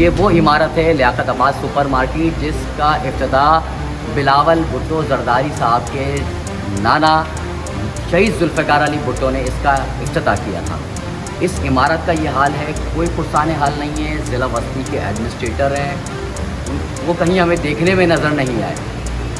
ये वो इमारत है लियाकताबाद सुपर मार्केट, जिसका इफ्तिताह बिलावल भुट्टो जरदारी साहब के नाना शहीद जुल्फ़िकार अली भुट्टो ने इसका इफ्तिताह किया था। इस इमारत का ये हाल है, कोई पुरसाने हाल नहीं है। ज़िला बस्ती के एडमिनिस्ट्रेटर हैं, वो कहीं हमें देखने में नज़र नहीं आए।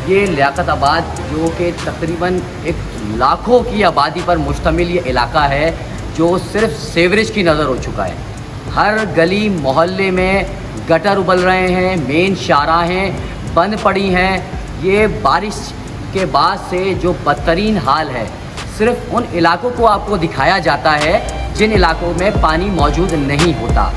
ये लियाकताबाद जो कि तकरीबन एक लाखों की आबादी पर मुश्तमिल ये इलाका है, जो सिर्फ सीवरेज की नज़र हो चुका है। हर गली मोहल्ले में गटर उबल रहे हैं, मेन शाहराहें बंद पड़ी हैं। ये बारिश के बाद से जो बदतरीन हाल है, सिर्फ उन इलाकों को आपको दिखाया जाता है जिन इलाकों में पानी मौजूद नहीं होता।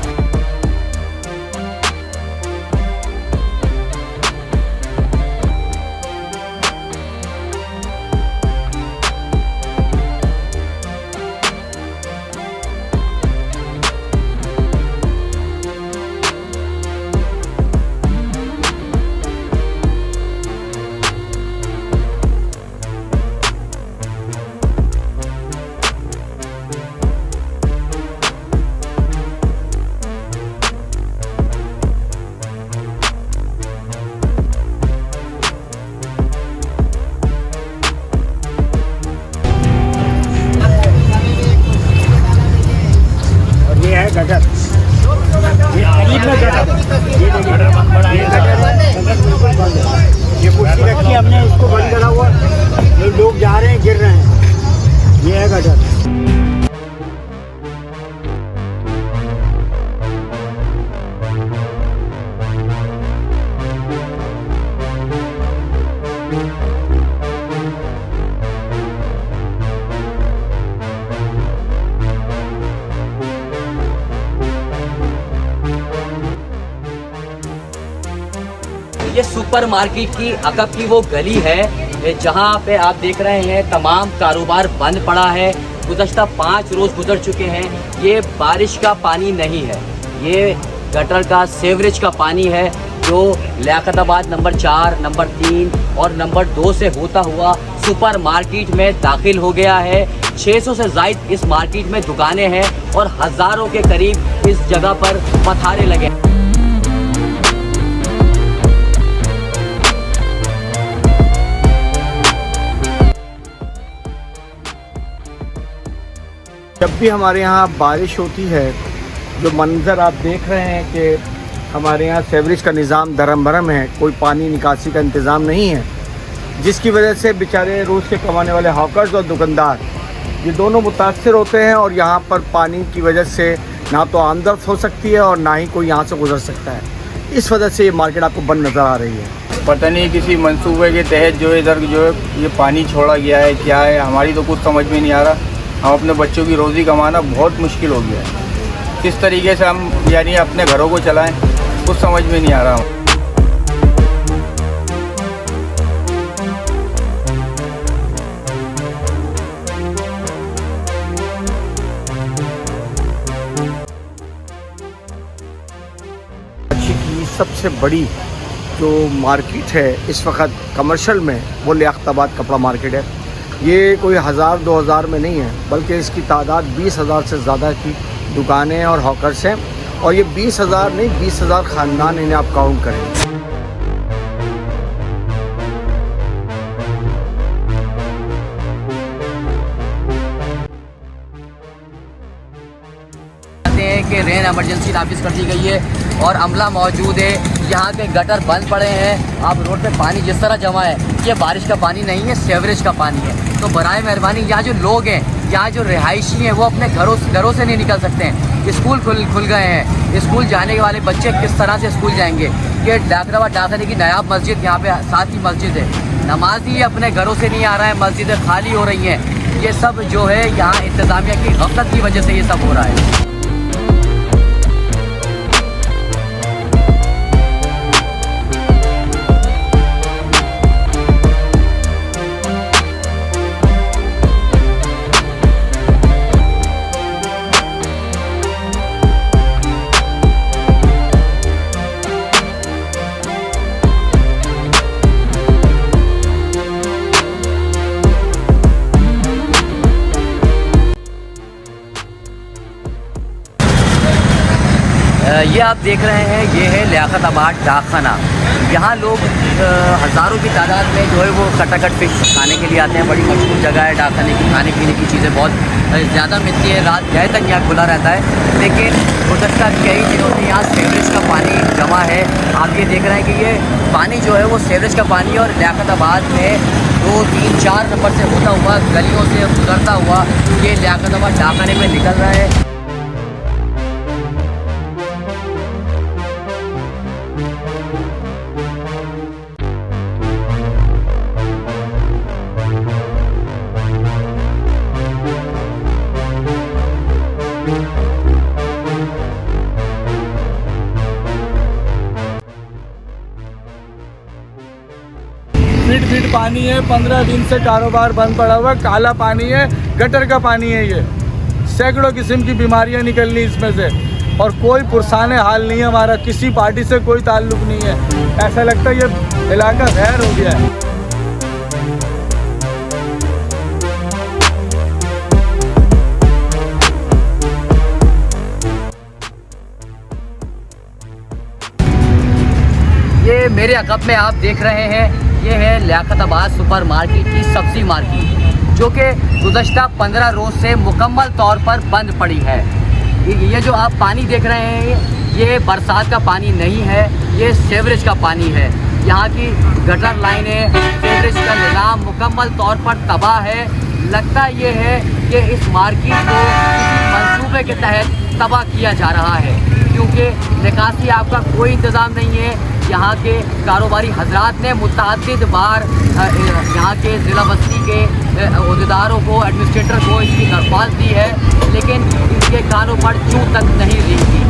गटर ये करीब में गटर ये गटर ये कुर्सी रखी है हमने, इसको बंद करा हुआ, ये लोग जा रहे हैं, गिर रहे हैं। ये है गटर। ये सुपर मार्केट की अकब की वो गली है जहाँ पे आप देख रहे हैं तमाम कारोबार बंद पड़ा है। गुज़श्ता 5 रोज़ गुजर चुके हैं। ये बारिश का पानी नहीं है, ये गटर का सीवरेज का पानी है, जो लियाकताबाद नंबर 4, नंबर 3 और नंबर 2 से होता हुआ सुपर मार्केट में दाखिल हो गया है। 600 से ज़ायद इस मार्केट में दुकानें हैं और हज़ारों के करीब इस जगह पर पथारे लगे हैं। जब भी हमारे यहाँ बारिश होती है, जो मंज़र आप देख रहे हैं कि हमारे यहाँ सीवरेज का निज़ाम धर्म भरम है, कोई पानी निकासी का इंतज़ाम नहीं है, जिसकी वजह से बेचारे रोज़ के कमाने वाले हॉकर्स और दुकानदार ये दोनों मुतासर होते हैं। और यहाँ पर पानी की वजह से ना तो आमदरफ्त हो सकती है और ना ही कोई यहाँ से गुजर सकता है। इस वजह से ये मार्केट आपको बंद नज़र आ रही है। पता नहीं किसी मंसूबे के तहत जो इधर जो है ये पानी छोड़ा गया है, क्या है, हमारी तो कुछ समझ में नहीं आ रहा। हम अपने बच्चों की रोज़ी कमाना बहुत मुश्किल हो गया है। किस तरीके से हम यानी अपने घरों को चलाएं, कुछ समझ में नहीं आ रहा। अच्छी की सबसे बड़ी जो मार्केट है इस वक्त कमर्शियल में, वो लियाकताबाद कपड़ा मार्केट है। ये कोई 1000-2000 में नहीं है, बल्कि इसकी तादाद 20,000 से ज़्यादा की दुकानें और हॉकर्स हैं। और ये 20,000 नहीं, 20,000 ख़ानदान इन्हें आप काउंट करें। कि रेन एमरजेंसी नाफिज कर दी गई है और अमला मौजूद है। यहाँ के गटर बंद पड़े हैं। आप रोड पे पानी जिस तरह जमा है, ये बारिश का पानी नहीं है, सीवरेज का पानी है। तो बराए मेहरबानी यहाँ जो लोग हैं, यहाँ जो रिहायशी हैं, वो अपने घरों से नहीं निकल सकते हैं। स्कूल खुल गए हैं, स्कूल जाने वाले बच्चे किस तरह से स्कूल जाएंगे। ये लियाकताबाद दाखिले की नायाब मस्जिद यहाँ पे साथ ही मस्जिद है, नमाजी अपने घरों से नहीं आ रहा है, मस्जिदें खाली हो रही हैं। ये सब जो है यहाँ इंतज़ामिया की गफलत की वजह से ये सब हो रहा है। ये आप देख रहे हैं, ये है लियाकताबाद डाकखाना। यहाँ लोग हज़ारों की तादाद में जो है वो कटाकट फिश खाने के लिए आते हैं। बड़ी मशहूर जगह है डाकखाने की, खाने पीने की चीज़ें बहुत ज़्यादा मिलती है। रात गए तक यहाँ खुला रहता है, लेकिन गुज़श्ता कई दिनों से यहाँ सीवरेज का पानी जमा है। आप ये देख रहे हैं कि ये पानी जो है वो सीवरेज का पानी, और लियाकताबाद में 2, 3, 4 नंबर से होता हुआ गलियों से गुजरता हुआ ये लियाकताबाद डाकखाने में निकल रहा है। फीट पानी है, 15 दिन से कारोबार बंद पड़ा हुआ, काला पानी है, गटर का पानी है। ये सैकड़ों किस्म की बीमारियां निकलनी इसमें से, और कोई पुरसाने हाल नहीं है। हमारा किसी पार्टी से कोई ताल्लुक नहीं है। ऐसा लगता है ये इलाका गैर हो गया है। ये मेरे अकब में आप देख रहे हैं, ये है लियाकताबाद सुपर मार्केट की सब्ज़ी मार्केट, जो कि गुज़श्ता 15 रोज़ से मुकम्मल तौर पर बंद पड़ी है। ये जो आप पानी देख रहे हैं, ये बरसात का पानी नहीं है, ये सीवरेज का पानी है। यहाँ की गटर लाइनें, सीवरेज का निज़ाम मुकम्मल तौर पर तबाह है। लगता ये है कि इस मार्केट को किसी मंसूबे के तहत तबाह किया जा रहा है, क्योंकि निकासी आपका कोई इंतज़ाम नहीं है। यहाँ के कारोबारी हजरात ने मुतअद्दिद बार यहाँ के ज़िला बस्ती के अहदेदारों को, एडमिनिस्ट्रेटर को इसकी दरख्वास्त दी है, लेकिन इनके कानों पर चूं तक नहीं रेंगी।